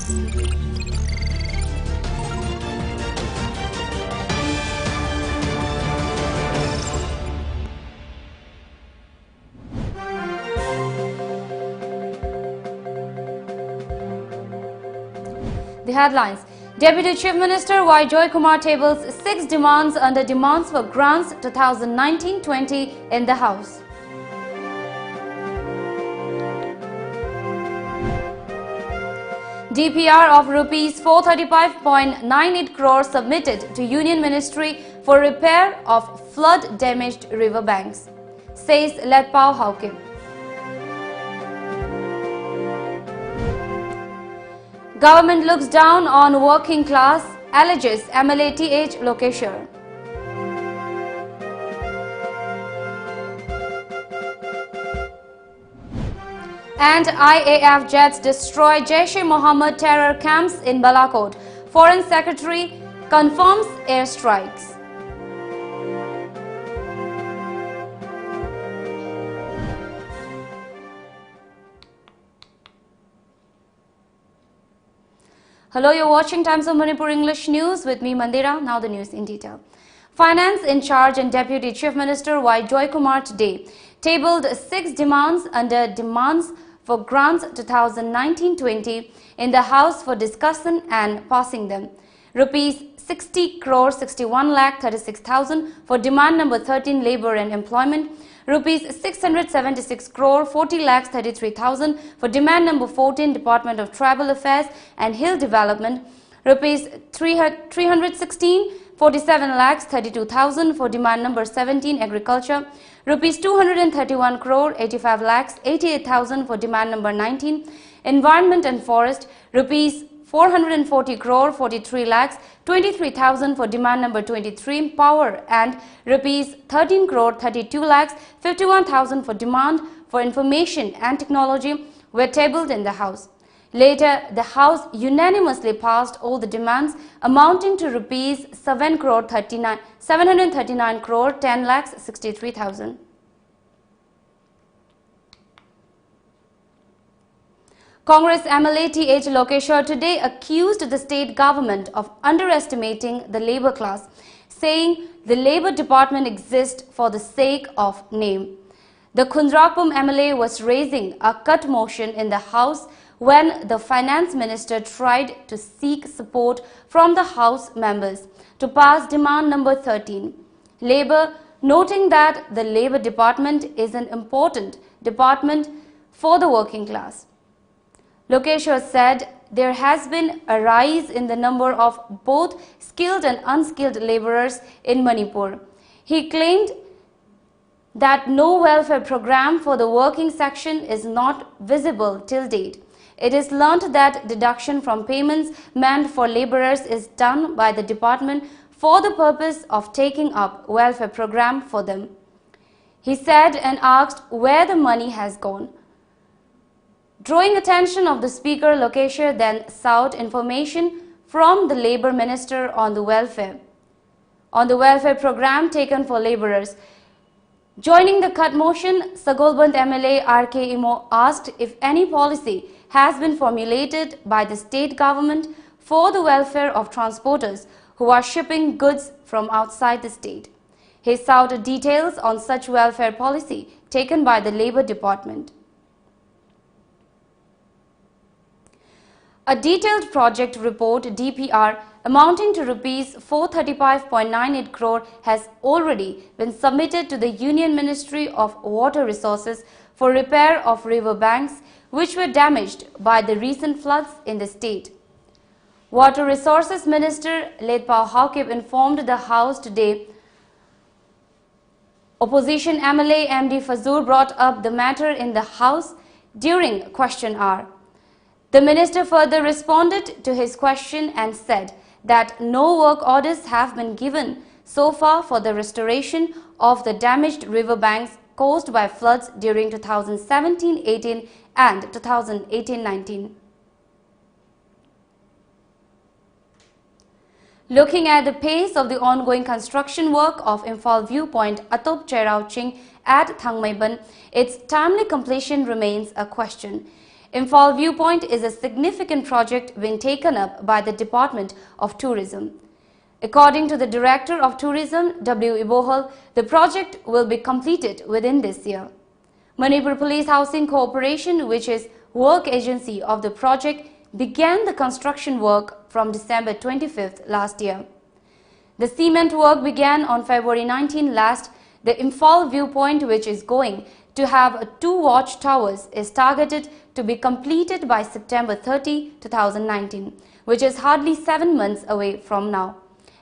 The headlines. Deputy Chief Minister Y. Joykumar tables 6 demands under demands for grants 2019-20 in the House. DPR of Rs 435.98 crore submitted to Union Ministry for repair of flood-damaged river banks, says Letpao Haokip. Government looks down on working class, alleges MLA TH Lokeshwar. And IAF jets destroy Jaish-e-Mohammed terror camps in Balakot. Foreign Secretary confirms airstrikes. Hello, you're watching Times of Manipur English News with me, Mandira. Now the news in detail. Finance in charge and Deputy Chief Minister Y. Joykumar today tabled 6 demands under demands for grants 2019-20 in the House for discussion and passing them. Rupees 60 crore 61 lakh 36,000 for demand number 13 Labour and Employment. Rupees 676 crore 40 lakhs 33,000 for demand number 14 Department of Tribal Affairs and Hill Development. Rupees 316 47 lakhs 32,000 for demand number 17 Agriculture. Rupees 231 crore 85 lakhs 88,000 for demand number 19 Environment and Forest. Rupees 440 crore 43 lakhs 23,000 for demand number 23 Power, and Rupees 13 crore 32 lakhs 51,000 for demand for Information and Technology were tabled in the House. Later, the House unanimously passed all the demands amounting to Rupees 739 crore 10 lakhs 63,000. Congress MLA TH Lokeshwar today accused the state government of underestimating the labour class, saying the Labour Department exists for the sake of name. The Khundrapum MLA was raising a cut motion in the House when the Finance Minister tried to seek support from the House members to pass demand number 13. Labour, noting that the Labour Department is an important department for the working class. Lokeshwar said there has been a rise in the number of both skilled and unskilled labourers in Manipur. He claimed that no welfare program for the working section is not visible till date. It is learnt that deduction from payments meant for labourers is done by the department for the purpose of taking up welfare program for them. He said and asked where the money has gone. Drawing attention of the Speaker, Lokeshwar then sought information from the Labour Minister on the welfare program taken for labourers. Joining the cut motion, Sagolband MLA RK Imo asked if any policy has been formulated by the state government for the welfare of transporters who are shipping goods from outside the state. He sought details on such welfare policy taken by the Labour Department. A detailed project report DPR amounting to Rs 435.98 crore has already been submitted to the Union Ministry of Water Resources for repair of river banks which were damaged by the recent floods in the state. Water Resources Minister Letpao Haokip informed the House today. Opposition MLA MD Fazur brought up the matter in the House during question hour. The minister further responded to his question and said that no work orders have been given so far for the restoration of the damaged river banks caused by floods during 2017-18 and 2018-19. Looking at the pace of the ongoing construction work of Imphal Viewpoint Atop Cherauching at Thangmaiban, its timely completion remains a question. Imphal Viewpoint is a significant project being taken up by the Department of Tourism. According to the Director of Tourism, W. Ibohal, the project will be completed within this year. Manipur Police Housing Corporation, which is work agency of the project, began the construction work from December 25th last year. The cement work began on February 19 last. The Imphal Viewpoint, which is going to have 2 watchtowers, is targeted to be completed by September 30, 2019, which is hardly 7 months away from now.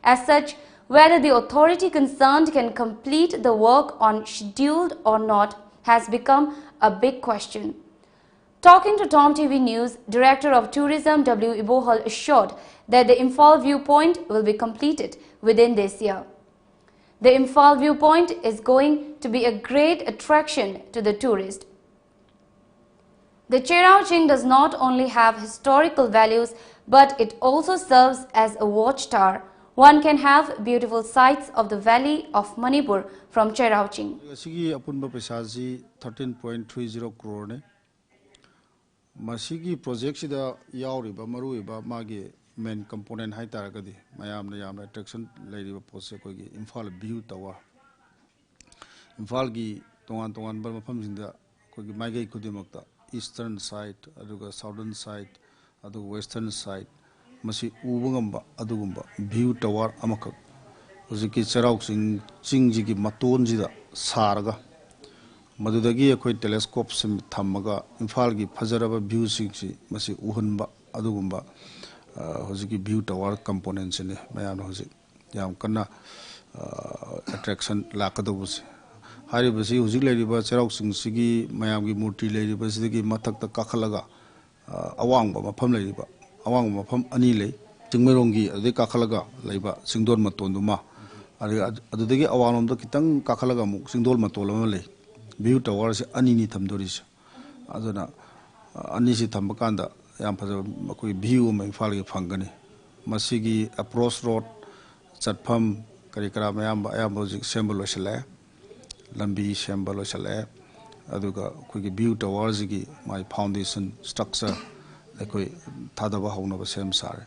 As such, whether the authority concerned can complete the work on schedule or not has become a big question. Talking to Tom TV News, Director of Tourism W. Ibohal assured that the Imphal Viewpoint will be completed within this year. The Imphal Viewpoint is going to be a great attraction to the tourist. The Cherao-Ching does not only have historical values, but it also serves as a watchtower. One can have beautiful sights of the valley of Manipur from Cherao-Ching. 13.30 crore. Masigi project sida yauriba maruiba magi main component hai taragadi mayamna yamna attraction leiriba pose ko gi Imphal view tower Imphal gi tongan bar mafam jinda ko gi maigai kudimakta eastern side aduga southern side adu western side masi ubangamba adugumba view tower amakak hojiki Cherao-Ching chingji gi maton jida sarga madudagi akhoi telescope sim thamaga Imphal gi fajaraba view singsi masi uhunba adugumba hojiki view tower components ne mayam hojik yam kana attraction lakadabusi hari basi hojik leiriba Cherao-Ching sigi mayam gi murti leiriba sidagi mathakta kakhalaga awangba mafam leiriba awangba mafam ani lei chingmerongi ade kakhalaga leiba singdor matonduma adudagi awanomda kitang kakhalaga mu singdol matolama lei view tower se anini thamdoris aduna anisi thambakanda yam phaja makoi view ma Imphal gi phangani masigi approach road chatpham karikara mayam ayam hojik sembol osale lambi sembol osale aduga koi view tower gi my foundation structure ekoi thadaba hauna ba sem sare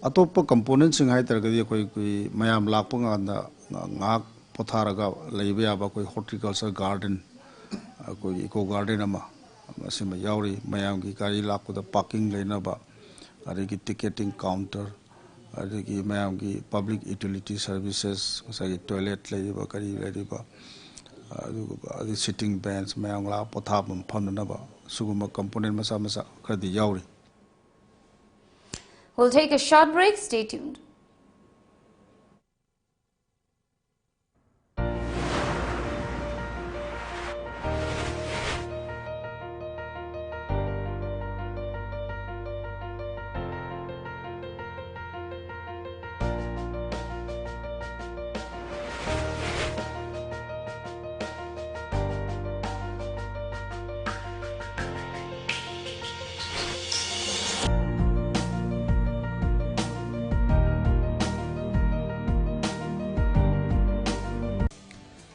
atopa components sing hai targadi koi mayam lakpa nganda ngak potharaga leiba yaba koi horticulture garden koi eco garden ama masima yauri mayam gi gari lakpada parking leinaba adigi ticketing counter adigi mayam gi public utility services sai toilet leiba kari leiba adu sitting bench mayam la potham phamnaba suguma component masa khadi yauri. We'll take a short break. Stay tuned.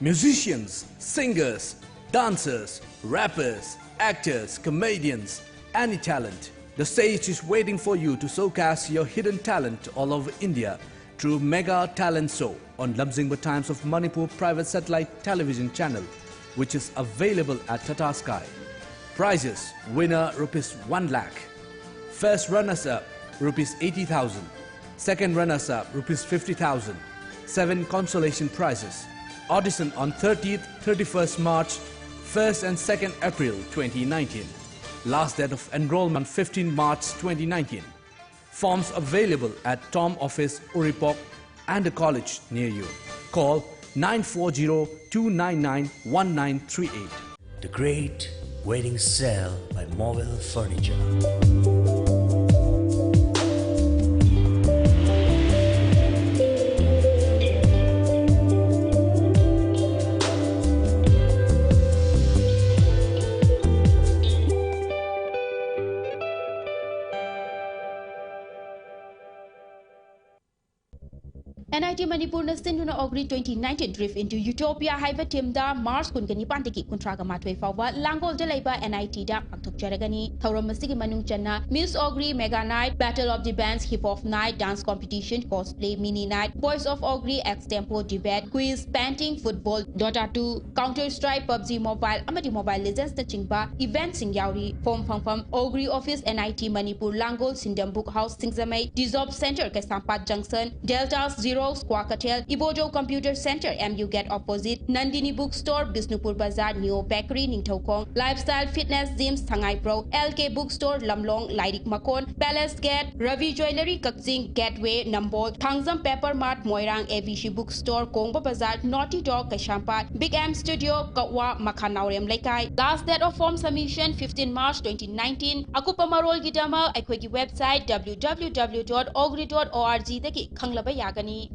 Musicians, singers, dancers, rappers, actors, comedians, any talent. The stage is waiting for you to showcase your hidden talent all over India through Mega Talent Show on Lamjingba Times of Manipur private satellite television channel, which is available at Tata Sky. Prizes: winner Rs 1 lakh, first runners-up Rs 80,000, second runners-up Rs 50,000, 7 consolation prizes. Audition on 30th, 31st March, 1st and 2nd April 2019. Last date of enrollment 15 March 2019. Forms available at Tom Office, Uripok and a college near you. Call 940-299-1938. The Great Wedding Sale by Mobile Furniture. NIT Manipur na Sinduna Ogri 2019 Drift into Utopia Haiva Team da Mars Kungani Pantiki Kuntraga Matway Fawa Langol Delaiba NIT da Aktok Jaragani Tauramasi Manung Channa Miss Ogri Mega Night Battle of the Bands Hip Hop Night Dance Competition Cosplay Mini Night Voice of Ogri Extempo Debate Quiz Painting Football Dota 2 Counter Strike PUBG Mobile Amadi Mobile Legends na Chingba Event Sing Yauri Form Ogri Office NIT Manipur Langol Sindam Book House Singzamay Dissolve Center Kesampat Junction Deltas Zero Squawkatel, Ibojo Computer Center, MU Get Opposite, Nandini Bookstore, Bisnupur Bazaar, Neo Bakery, Ningthokong, Lifestyle Fitness Gyms, Thangai Pro, LK Bookstore, Lamlong, Lairik Makon, Palace Gate, Ravi Jewelry, Kakjing, Gateway, Nambol, Thangzam Pepper Mart, Moirang, ABC Bookstore, Kongba Bazaar, Naughty Dog, Kashampat, Big M Studio, Katwa, Makhanaurem Laikai. Last date of form submission, 15 March 2019. Akupa Marol Gidama, Equity website, www.ogri.org, daki Kanglaba Yagani.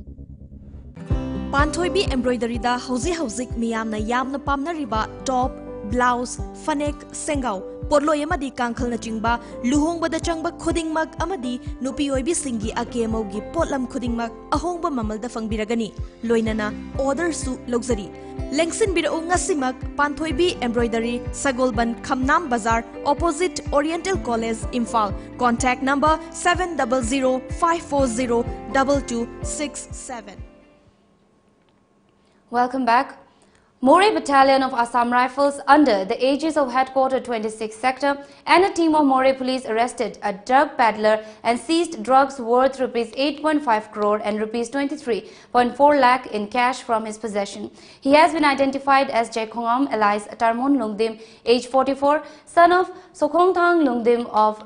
Panthoibi embroidery da hauzik miyamna yamna pamna riba top blouse fanek sengau porloi amadi kangkhal na chingba luhongba da changba khudingmak amadi nupi oibi singi akemogi potlam khudingmak ahongba mamal da fangbiragani loinana order su luxury lengsin birau ngasimak Panthoibi embroidery Sagolban Khamnam Bazar opposite Oriental College Imphal contact number 70054022267. Welcome back. Moreh Battalion of Assam Rifles under the aegis of Headquarter 26 Sector and a team of Moreh police arrested a drug peddler and seized drugs worth Rs 8.5 crore and Rs 23.4 lakh in cash from his possession. He has been identified as Jaikhongam alias Tarmon Lungdim, age 44, son of Sokhongthang Lungdim of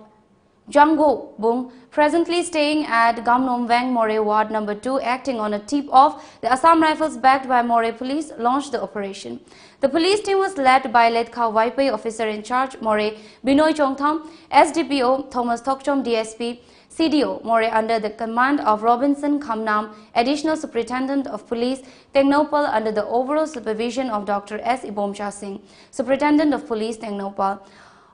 Janggo Bung, presently staying at Gamnom Wang Moreh Ward No. 2, acting on a tip-off. The Assam Rifles, backed by Moreh Police, launched the operation. The police team was led by Letkha Waipai, officer in charge, Moreh Binoy Chongtham, SDPO Thomas Thokchom, DSP, CDO Moreh under the command of Robinson Khamnam, Additional Superintendent of Police, Tengnopal under the overall supervision of Dr. S. Ibomcha Singh, Superintendent of Police, Tengnopal.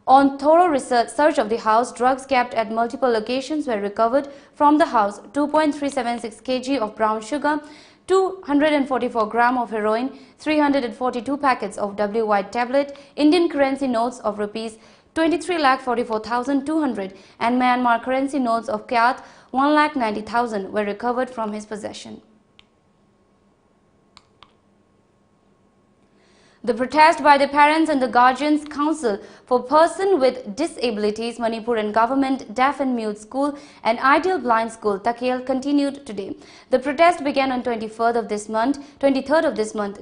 On thorough search of the house, drugs kept at multiple locations were recovered from the house: 2.376 kg of brown sugar, 244 gram of heroin, 342 packets of W-white tablet, Indian currency notes of Rs 23,44,200 and Myanmar currency notes of Kyat 1,90,000 were recovered from his possession. The protest by the Parents and the Guardians Council for Persons with Disabilities Manipur and Government Deaf and Mute School and Ideal Blind School Takhel continued today. The protest began on 23rd of this month,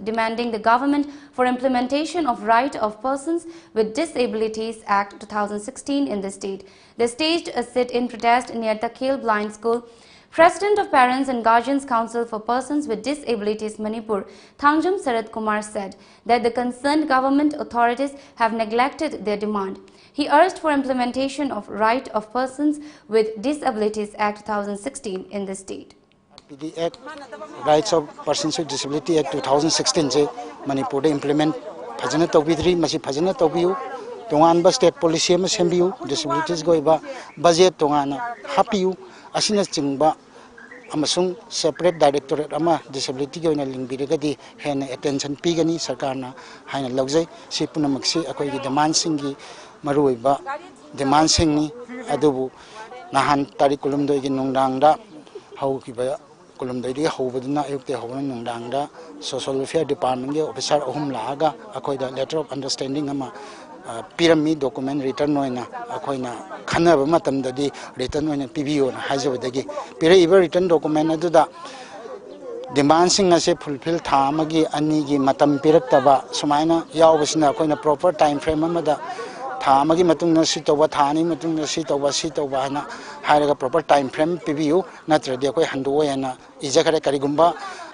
demanding the government for implementation of Right of Persons with Disabilities Act 2016 in the state. They staged a sit-in protest near Takhel Blind School. President of Parents and Guardians Council for Persons with Disabilities Manipur, Thangjam Sarat Kumar, said that the concerned government authorities have neglected their demand. He urged for implementation of Right of Persons with Disabilities Act 2016 in the state. The Act, Rights of Persons with Disability Act 2016 se Manipur de implement phajana tawbidri masi phajana tawbiu tongan ba state policy ma sembiu disabilities goiba budget tongana hapiu asina chingba amasung separate directorate ama disability go na lingbiragadi hena attention pigani sarkarna haina logjai si punamaksi akoi gi demand singi maruiba demand singni adubu nahan tarikulum do gi nungdangda haukiba kulum dai di hobaduna ayukte hobana nungdangda social welfare department ge officer ahum laaga akoi da letter of understanding ama pyramid document return oina akoina khanaba matam dadi return oina pbo na hajabadagi pira return document aduda demand sing ase fulfill thamagi ani gi matam piraktaba sumaina yawbasina akoina proper time frame amada thamagi matungna si toba thani matungna si toba na hairaga proper time frame pbo natradi akoi handuoyana ijakare karigumba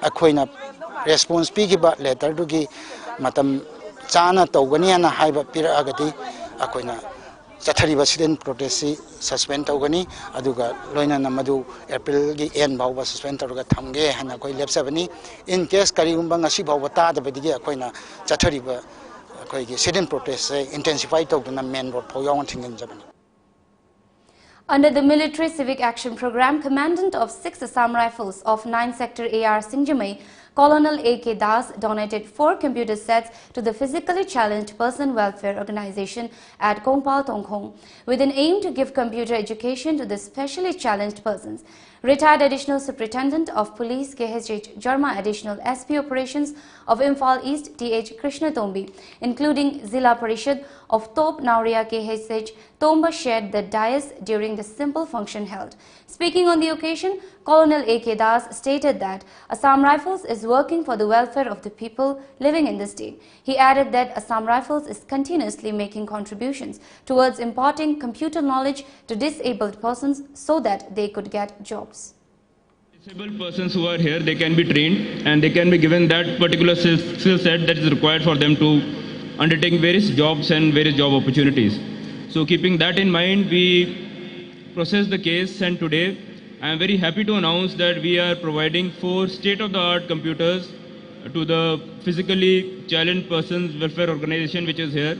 akoina response pigiba letter dugi matam Chana Togani and Haiba Pira Agati, Aquina, Satariba student protest suspend Togani, Aduga, Loina Namadu, April N. Bauba suspend Toga Tamge, and Akoi Lep 70. In case Kariumbanga Sibawata, the Bedia Aquina, Satariba, student protest intensify Togana men or Poyong in Japan. Under the Military Civic Action Program, Commandant of 6 Assam Rifles of 9 Sector AR Singjamai, Colonel A.K. Das donated 4 computer sets to the Physically Challenged Person Welfare Organization at Kongpal Tongkhong, with an aim to give computer education to the specially challenged persons. Retired Additional Superintendent of Police KHH Jarma Additional SP Operations of Imphal East TH Krishna Tombi, including Zilla Parishad of Top Nauria KHH Tomba, shared the dais during the simple function held. Speaking on the occasion, Colonel A.K. Das stated that Assam Rifles is working for the welfare of the people living in the state. He added that Assam Rifles is continuously making contributions towards imparting computer knowledge to disabled persons so that they could get jobs. Disabled persons who are here, they can be trained and they can be given that particular skill set that is required for them to undertake various jobs and various job opportunities. So keeping that in mind, we processed the case, and today I am very happy to announce that we are providing 4 state-of-the-art computers to the Physically Challenged Persons Welfare Organization which is here,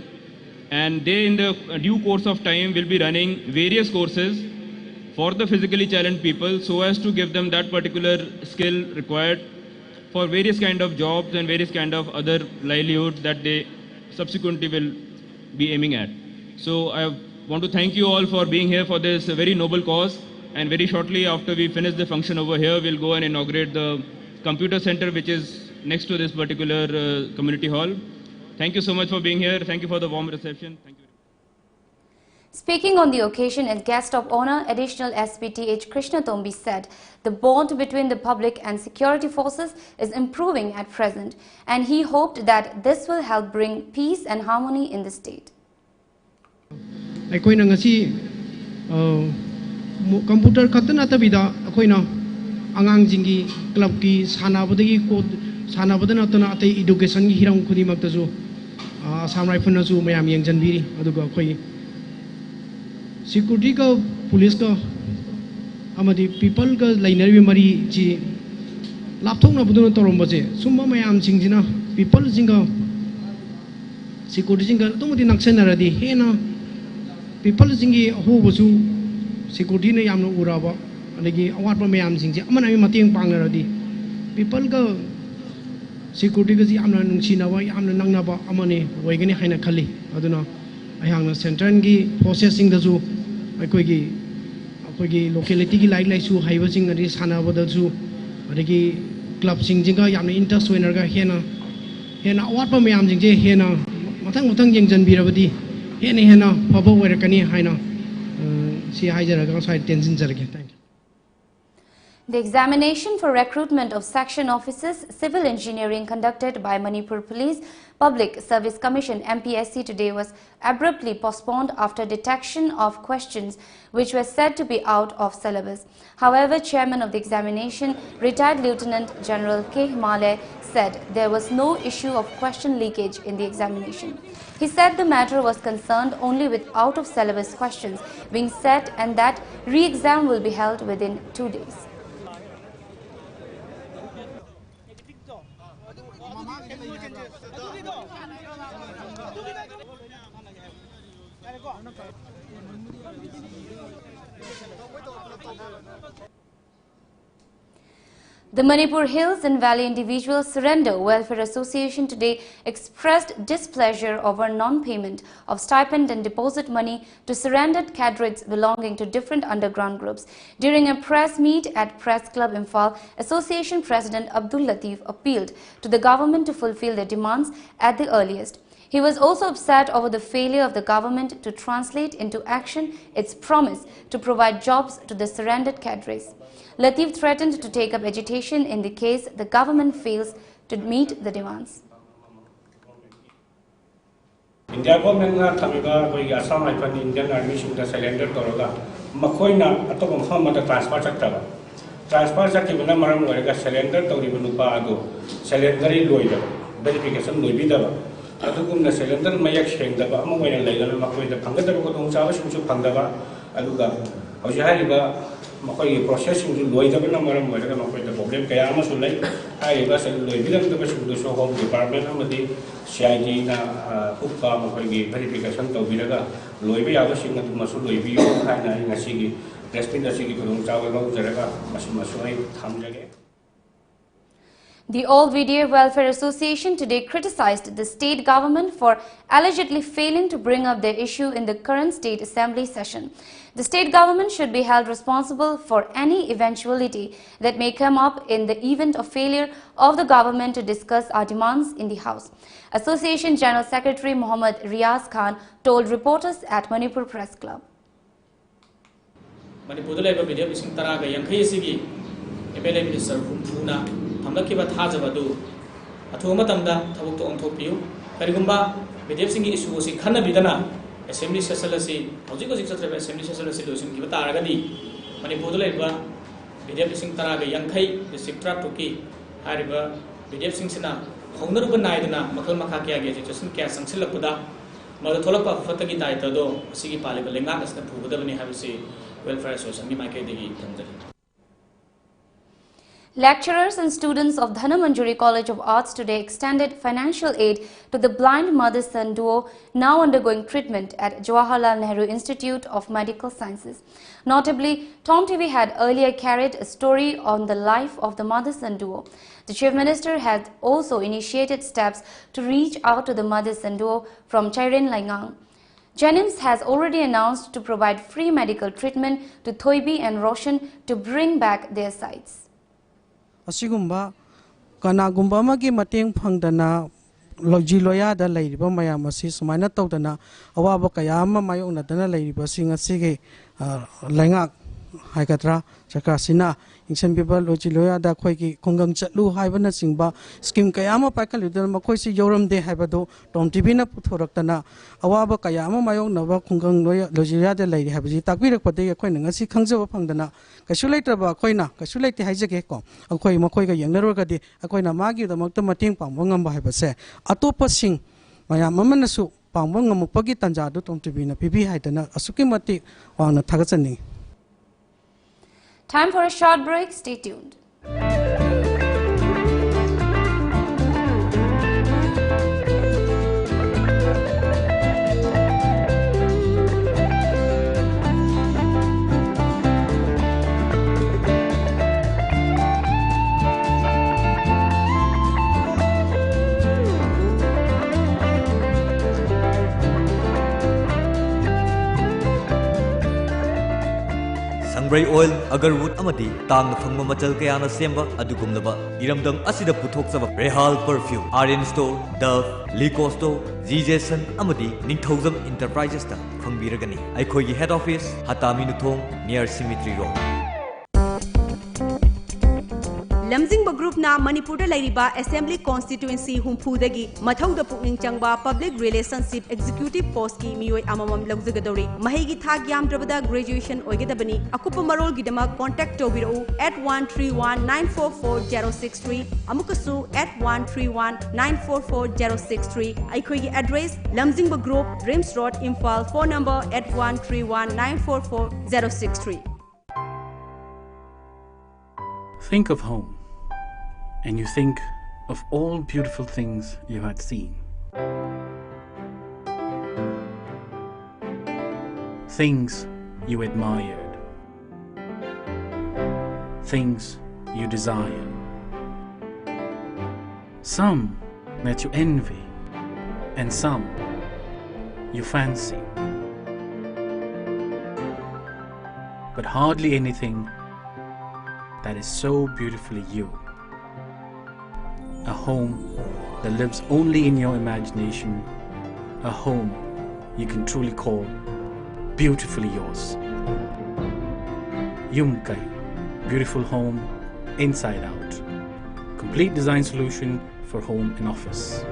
and they in the due course of time will be running various courses for the physically challenged people so as to give them that particular skill required for various kind of jobs and various kind of other livelihoods that they subsequently will be aiming at. So I want to thank you all for being here for this very noble cause, and very shortly after we finish the function over here, we'll go and inaugurate the computer center which is next to this particular community hall. Thank you so much for being here. Thank you for the warm reception. Thank you. Speaking on the occasion as guest of honor, Additional SP TH Krishna Tombi said the bond between the public and security forces is improving at present, and he hoped that this will help bring peace and harmony in the state. Akoina ngasi computer khatna tabida akoina angang jingi club ki sanabadagi ko sanabadana tana ate education gi hiram khudi maktasu Assam Rifle na su mayam yengjanbiri aduga khoi security ka police ka amadi people ka lainari mari ji lapthok na buduna toromba je summa mayam jingjina people jinga security jinga tumudi naksenaradi hena people jingi ho busu security na yamno uraba adagi awatpa mayam jingje amana mi mateng pangnaradi people ka security ka ji amna nungsinaba yamna nangnaba amane waigani haina khali aduna ayangna central gi processing da ju akoigi locality gi lai lai su haiba jing ari sanaba da ju adagi club sing jinga yamna interest winner ga hena awatpa mayam jingje hena matang yengjanbirabadi hena phaba oirakani haina si haijaraga sai tension jarage. Thank you. The examination for recruitment of section officers civil engineering conducted by Manipur Police Public Service Commission MPSC today was abruptly postponed after detection of questions which were said to be out of syllabus. However, chairman of the examination, retired Lieutenant General K. Himalay, said there was no issue of question leakage in the examination. He said the matter was concerned only with out of syllabus questions being set and that re-exam will be held within 2 days. The Manipur Hills and Valley Individual Surrender Welfare Association today expressed displeasure over non-payment of stipend and deposit money to surrendered cadres belonging to different underground groups. During a press meet at Press Club Imphal, Association President Abdul Latif appealed to the government to fulfill their demands at the earliest. He was also upset over the failure of the government to translate into action its promise to provide jobs to the surrendered cadres. Latif threatened to take up agitation in the case the government fails to meet the demands. India government na thamiba koi Assam Rifle Indian Army shunta surrender toroga makoi na atong hamata transfer chaktaba transfer chakibuna maram gorega surrender toribu nupa adu surrenderi loida verification loibidaba adugumna surrender mayak shengdaba amoina leidana makoi da phangadaba ko dongchaba sumsu phangdaba aduga hoji hariba makoi processing ju loidabana maram gorega makoi da problem kaya ama sulai hariba sel loibidam da sumdu so home department amadi CID na uppa makoi verification tawbiraga loibi yagasing adu masu loibi yo khaina ngasigi respect asigi khudong chawa lawjaraga masu ai thamjage. The All VDA Welfare Association today criticized the state government for allegedly failing to bring up their issue in the current state assembly session. The state government should be held responsible for any eventuality that may come up in the event of failure of the government to discuss our demands in the House. Association General Secretary Mohammad Riaz Khan told reporters at Manipur Press Club. Manipur Labour Media Bising Taraga Yankay Sigi, MLA Minister Humpuna. Hamlakiba Tajabadu, Atumatamda, Tabuto on Topio, Perigumba, Bedevsing issue si Kana Bidana, Assembly Sessalasi, Ojiko Assembly Sessalasi, Kivataragadi, Manipuraba, Bedevsing Taraga, Yankai, the Siptra Toki, Hariba, Bedevsing Sina, Honorable Naidana, Makal Makakia, Jason Cas and Silapuda, Malatolapa Fataki Taitado, Sigi Paliba, Lengas, the Pudavani Havasi, Welfare Association, Mimakadi, Tanzania. Lecturers and students of Dhanamanjuri College of Arts today extended financial aid to the blind mother-son duo now undergoing treatment at Jawaharlal Nehru Institute of Medical Sciences. Notably, Tom TV had earlier carried a story on the life of the mother-son duo. The Chief Minister had also initiated steps to reach out to the mother-son duo from Chairen Laingang. Jennings has already announced to provide free medical treatment to Thoibi and Roshan to bring back their sights. Asigumba kanagumba magi mateng phangdana lojiloya da leiriba mayam asi sumaina tawdana awaba kayama mayona dana leiriba singa sige lengak haikatra chakasina insan people lojiloya da khoiki khongang chatlu haibana singba scheme kayama paikaludan makhoi si yoram de haibado Tom TV na puthoraktana awaba kayama mayona ba khongang lojiloya da leiri habaji takbirak pade khoi ngasi khangjawa phangdana Kasuletraba Koina, Kasuleti Hajake, a Koi Makoika Yangarogadi, a Koina Magi, the Moktomating Pangam Bahibase, Atopa Sing, Maya Mamanasu, Pangam Pagi Tanjadu to be in a PB Haitana, a Sukimati on a Tagasani. Time for a short break, stay tuned. Bray oil, agarwood amadi, tang fangma machal kayana semba, adugumlaba, iramdam asida puthokzaba, Rehal perfume, Aryan store, Dove, Licosto, ZJson amadi, Ningthozam Enterprises ta, Fangbiragani, Aikoyi head office, Hatami Nutong, near Symmetry Road. Lamjingba Group na Manipur Lairiba Assembly Constituency Humpudagi Mathauda Pukning Changba Public Relationship Executive Post ki Mioi Amamam Lagzagadori Mahigi Thak Yamdrabada Graduation Oigedabani Akupa Marol Gidama contact Tobiro at 131-944-063 Amukasu at 131-944-063 Aikogi address Lamjingba Group Rims Road Imphal phone number at 131-944-063. Think of home, and you think of all beautiful things you had seen. Things you admired. Things you desired. Some that you envy, and some you fancy. But hardly anything that is so beautifully you. A home that lives only in your imagination. A home you can truly call beautifully yours. Yumkai, beautiful home inside out. Complete design solution for home and office.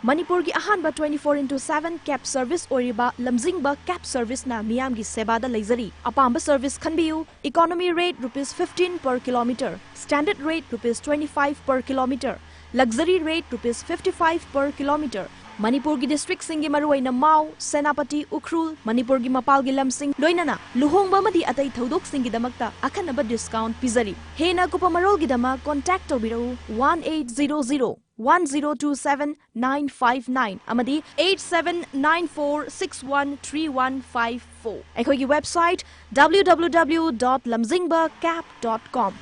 Manipur ki ahanba 24/7 cab service oriba Lamjingba cab service na miyam gi seba da leizari apamba service khanbiu economy rate ₹15 per kilometer, standard rate ₹25 per kilometer, luxury rate ₹55 per kilometer. Manipur gi district singi maruaina Mau, Senapati, Ukhrul, Manipur gi mapal gi lamsing loinana luhongba madi atai thodok singi damakta akhanaba discount pizari. Hena kupa marol gi dama contact tobiro 1800 1027-959 amadi 8794613154 ꯑꯩꯈꯣꯏꯒꯤ website www.lamzingbacap.com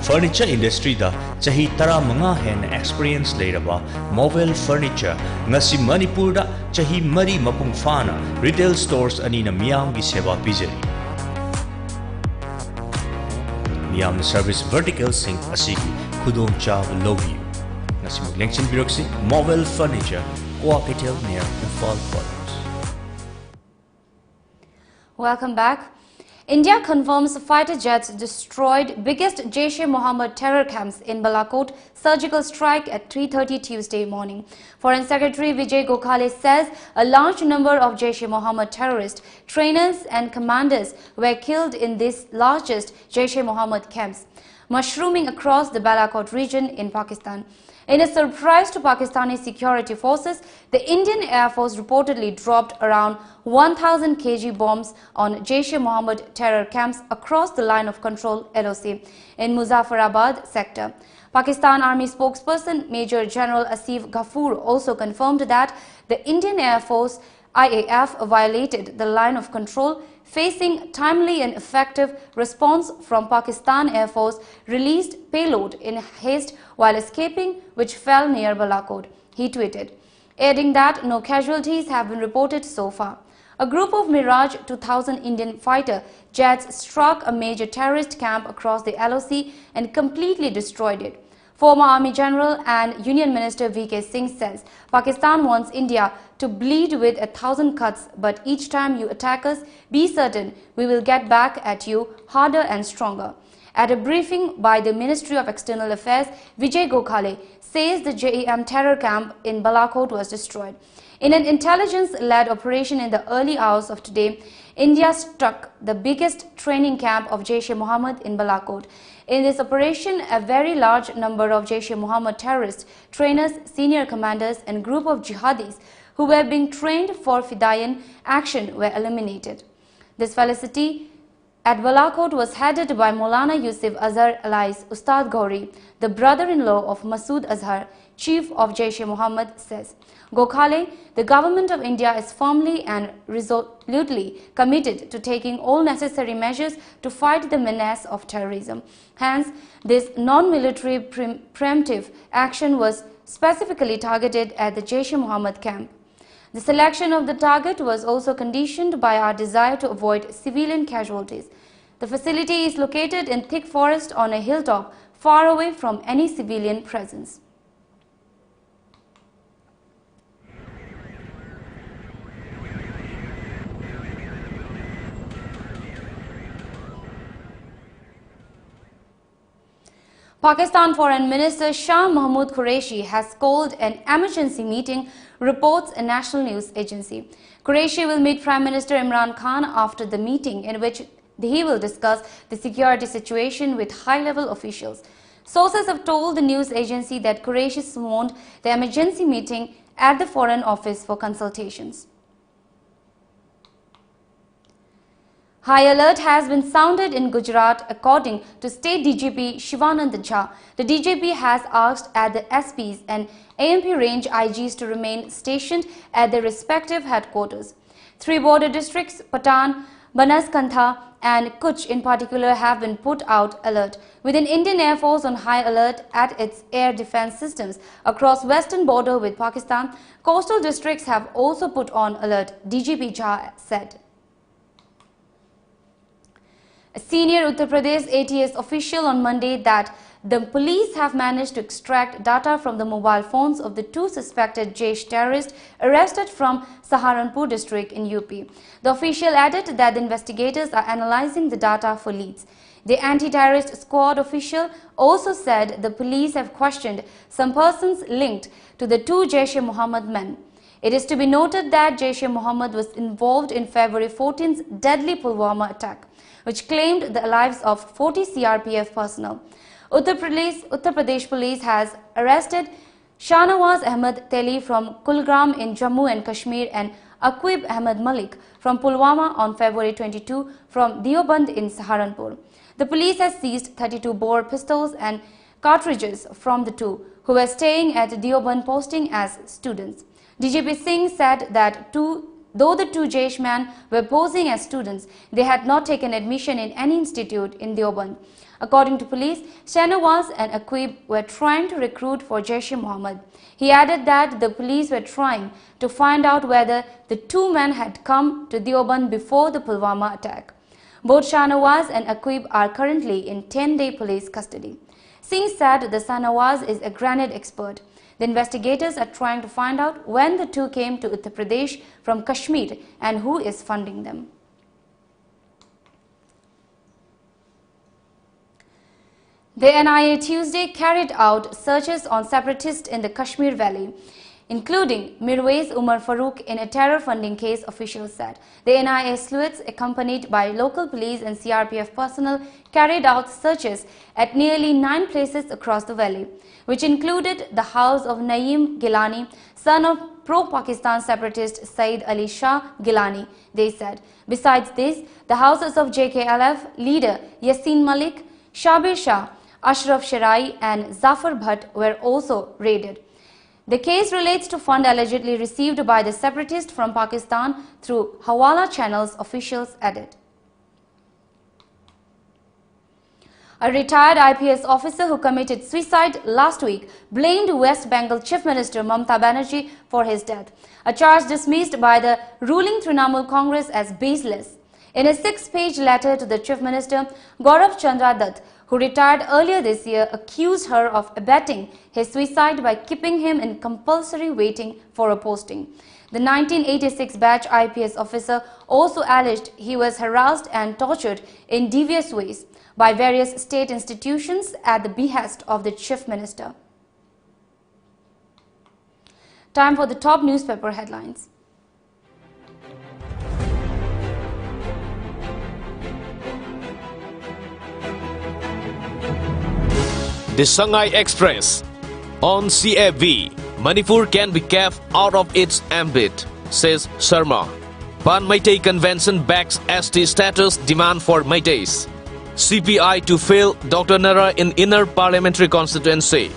Furniture industry da chahi tara manga hen experience leiraba Mobile Furniture ngasi Manipur da chahi mari mapung fana retail stores anina miyam gi seva pijari miyam service vertical sing asigi khudong chaw lobi ngasi muglengchin biroksi Mobile Furniture Coapitel near Infal Quarters. Welcome back. India confirms fighter jets destroyed biggest Jaish-e-Mohammed terror camps in Balakot surgical strike at 3:30 Tuesday morning. Foreign Secretary Vijay Gokhale says a large number of Jaish-e-Mohammed terrorists, trainers and commanders were killed in these largest Jaish-e-Mohammed camps, mushrooming across the Balakot region in Pakistan. In a surprise to Pakistani security forces, the Indian Air Force reportedly dropped around 1,000 kg bombs on Jaish-e-Mohammed terror camps across the line of control (LOC) in Muzaffarabad sector. Pakistan Army spokesperson Major General Asif Ghafoor also confirmed that the Indian Air Force IAF violated the line of control, facing timely and effective response from Pakistan Air Force released payload in haste while escaping, which fell near Balakot. He tweeted, adding that no casualties have been reported so far. A group of Mirage 2000 Indian fighter jets struck a major terrorist camp across the LOC and completely destroyed it. Former Army General and Union Minister V.K. Singh says Pakistan wants India to bleed with 1,000 cuts, but each time you attack us, be certain we will get back at you harder and stronger. At a briefing by the Ministry of External Affairs, Vijay Gokhale says the JEM terror camp in Balakot was destroyed. In an intelligence-led operation in the early hours of today, India struck the biggest training camp of Jaish-e-Mohammed in Balakot. In this operation, a very large number of Jaish-e-Mohammed terrorists, trainers, senior commanders and group of jihadis who were being trained for Fidaian action were eliminated. This felicity at Balakot was headed by Maulana Yusuf Azhar alias Ustad Gauri, the brother-in-law of Masood Azhar, chief of Jaish-e-Mohammed, says. Gokhale, the government of India is firmly and resolutely committed to taking all necessary measures to fight the menace of terrorism. Hence, this non-military preemptive action was specifically targeted at the Jaish-e-Mohammed camp. The selection of the target was also conditioned by our desire to avoid civilian casualties. The facility is located in thick forest on a hilltop far away from any civilian presence. Pakistan Foreign Minister Shah Mahmood Qureshi has called an emergency meeting, reports a national news agency. Qureshi will meet Prime Minister Imran Khan after the meeting, in which he will discuss the security situation with high-level officials. Sources have told the news agency that Qureshi summoned the emergency meeting at the Foreign Office for consultations. High alert has been sounded in Gujarat, according to State DGP Shivanand Jha. The DGP has asked at the SPs and AMP range IGs to remain stationed at their respective headquarters. 3 border districts, Patan, Banaskantha and Kutch in particular, have been put out alert, with an Indian Air Force on high alert at its air defense systems across western border with Pakistan. Coastal districts have also put on alert, DGP Jha said. A senior Uttar Pradesh ATS official on Monday that the police have managed to extract data from the mobile phones of the 2 suspected Jaish terrorists arrested from Saharanpur district in UP. The official added that the investigators are analyzing the data for leads. The anti-terrorist squad official also said the police have questioned some persons linked to the 2 Jaish-e-Mohammed men. It is to be noted that Jaish-e-Mohammed was involved in February 14's deadly Pulwama attack, which claimed the lives of 40 CRPF personnel. Uttar Pradesh police has arrested Shahnawaz Ahmed Teli from Kulgram in Jammu and Kashmir and Aqib Ahmed Malik from Pulwama on February 22 from Deoband in Saharanpur. The police has seized 32 bore pistols and cartridges from the two, who were staying at Deoband posting as students. DGP Singh said that though the two Jaish men were posing as students, they had not taken admission in any institute in Deoband. According to police, Shahnawaz and Aqib were trying to recruit for Jaish-e-Mohammed. He added that the police were trying to find out whether the two men had come to Deoband before the Pulwama attack. Both Shahnawaz and Aqib are currently in 10-day police custody. Singh said the Shahnawaz is a grenade expert. The investigators are trying to find out when the two came to Uttar Pradesh from Kashmir and who is funding them. The NIA Tuesday carried out searches on separatists in the Kashmir Valley, including Mirwais Umar Farooq in a terror funding case, officials said. The NIA sleuths, accompanied by local police and CRPF personnel, carried out searches at nearly 9 places across the valley, which included the house of Naeem Gilani, son of pro-Pakistan separatist Saeed Ali Shah Gilani, they said. Besides this, the houses of JKLF leader Yassin Malik, Shabir Shah, Ashraf Sharai and Zafar Bhatt were also raided. The case relates to fund allegedly received by the separatists from Pakistan through Hawala channels, officials added. A retired IPS officer who committed suicide last week blamed West Bengal Chief Minister Mamata Banerjee for his death, a charge dismissed by the ruling Trinamool Congress as baseless. In a 6-page letter to the Chief Minister, Gaurav Chandra Dutt, who retired earlier this year, accused her of abetting his suicide by keeping him in compulsory waiting for a posting. The 1986 batch IPS officer also alleged he was harassed and tortured in devious ways by various state institutions at the behest of the Chief Minister. Time for the top newspaper headlines. The Shanghai Express. On CFV, Manipur can be kept out of its ambit, says Sharma. Pan Meitei Convention backs ST status demand for Meiteis. CPI to fail Dr. Nara in inner parliamentary constituency.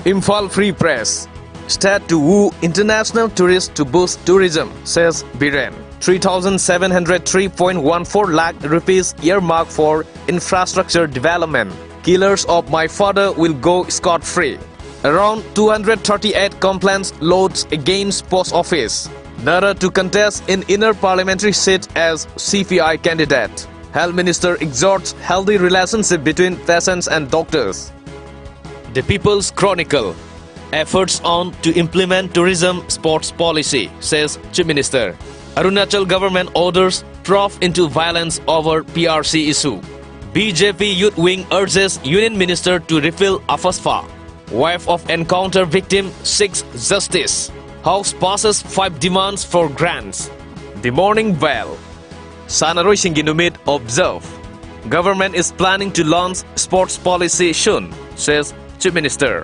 Imphal Free Press. State to woo international tourists to boost tourism, says Biren. 3,703.14 lakh rupees earmarked for infrastructure development. Killers of my father will go scot-free. Around 238 complaints lodged against post office. Nara to contest in inner parliamentary seat as CPI candidate. Health Minister exhorts healthy relationship between patients and doctors. The People's Chronicle. Efforts on to implement tourism sports policy, says Chief Minister. Arunachal government orders probe into violence over PRC issue. BJP Youth Wing urges Union Minister to refill AFASPA. Wife of encounter victim seeks justice. House passes 5 demands for grants. The Morning Bell. Sanaroi Shinginumit observe. Government is planning to launch sports policy soon, says Chief Minister.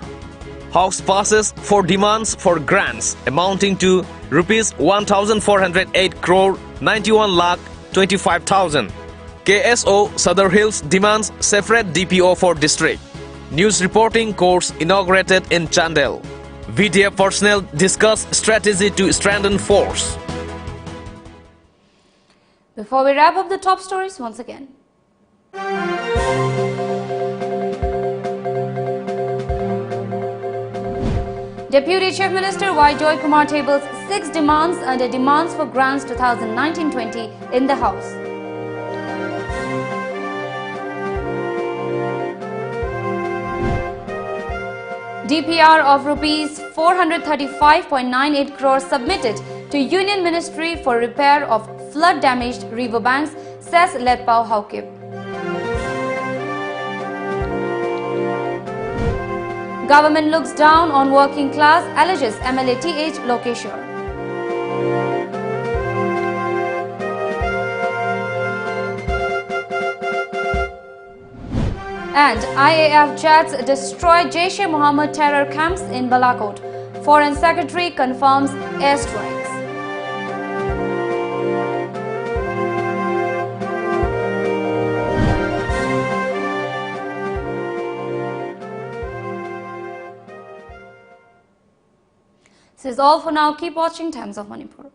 House passes 4 demands for grants amounting to rupees 1,408 crore 91 lakh 25,000. KSO Sadar Hills demands separate DPO for district. News reporting course inaugurated in Chandel. VDF personnel discuss strategy to strengthen force. Before we wrap up the top stories once again. Deputy Chief Minister Y. Joy Kumar tables 6 demands under Demands for Grants 2019-20 in the House. DPR of rupees 435.98 crores submitted to Union Ministry for repair of flood-damaged riverbanks, says Letpao Haukip. Government looks down on working class, alleges MLA TH Lokeshwar. And IAF jets destroy Jaish-e-Mohammed terror camps in Balakot. Foreign Secretary confirms airstrikes. This is all for now. Keep watching Times of Manipur.